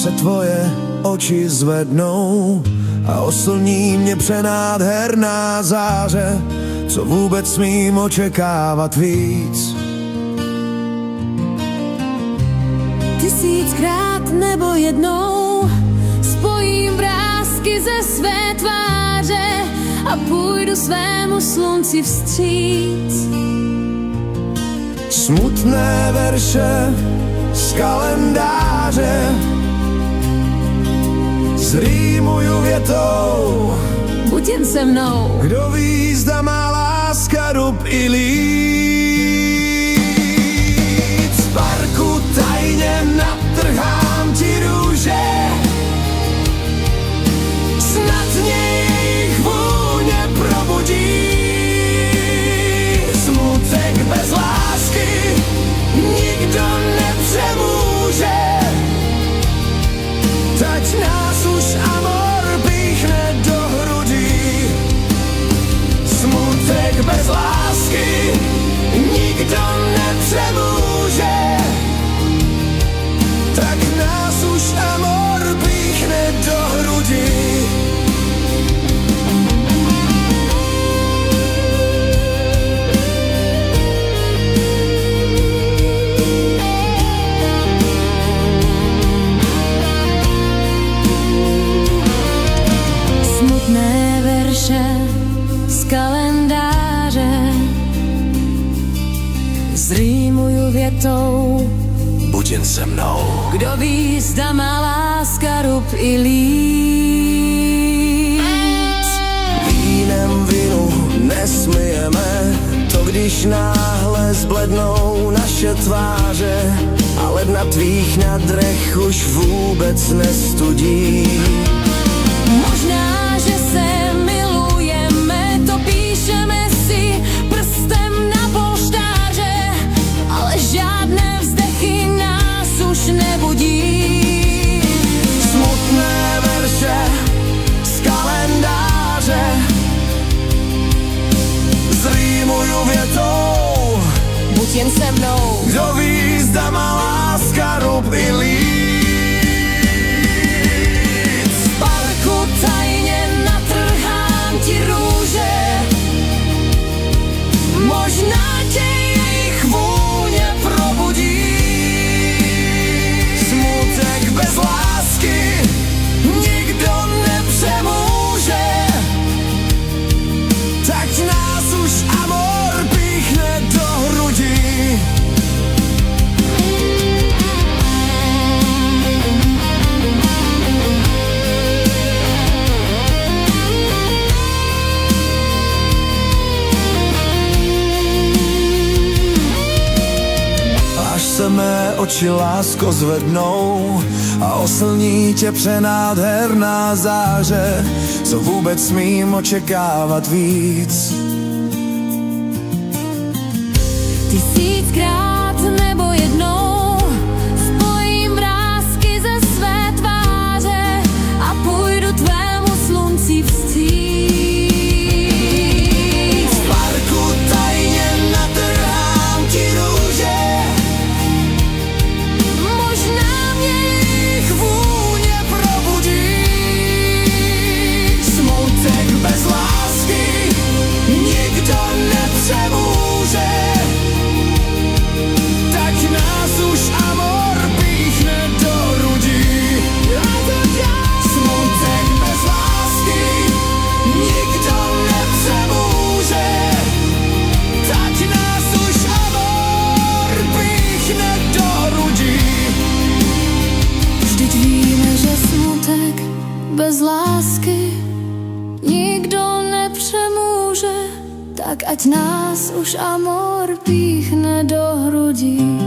se tvoje oči zvednou a oslní mě přenádherná záře, co vůbec smím očekávat víc. Tisíckrát nebo jednou spojím vrásky ze své tváře a půjdu svému slunci vstříc. Smutné verše z kalendáře zrýmuju větou: buď jen se mnou. Kdo ví, zda má láska rub i líc. V parku tajně natrhám ti růže, snad mě jejich vůně probudí. Smutek bez lásky nikdo nepřemůže, tak nás už amor píchne do hrudí. Smutek bez lásky nikdo nepřemůže, tak nás už amor píchne do hrudí. Smutné verše z kalendáře zrýmuju větou: Buď jen se mnou. kdo ví, zda má láska rub i líc. Vínem vinu nesmijeme, to když náhle zblednou naše tváře a ledna tvých nadrech už vůbec nestudí. Možná, že se milujeme, to píšeme si prstem na polštáře, ale žádné vzdechy nás už nebudí. Smutné verše z kalendáře zrýmuju větou: buď jen se mnou. kdo ví, zda má láska rub i líc. V parku tajně natrhám ti růže, možná tě jejich vůně probudí. Smutek bez lásky nikdo nepřemůže, tak nás už amor píchne do hrudí. Až se mé oči, lásko, zvednou a oslní tě přenádherná záře, co vůbec smím očekávat víc. Tisíckrát nebo jednou spojím vrásky ze své tváře a půjdu tvému slunci vstříc. V parku tajně natrhám ti růže, Možná mě jejich vůně probudí. smutek bez lásky nikdo nepřemůže, tak nás už amor píchne do hrudí. Smutek bez lásky nikdo nepřemůže, tak nás už amor píchne do hrudí. Vždyť víme, že smutek bez lásky nikdo nepřemůže, tak ať nás už amor píchne do hrudí.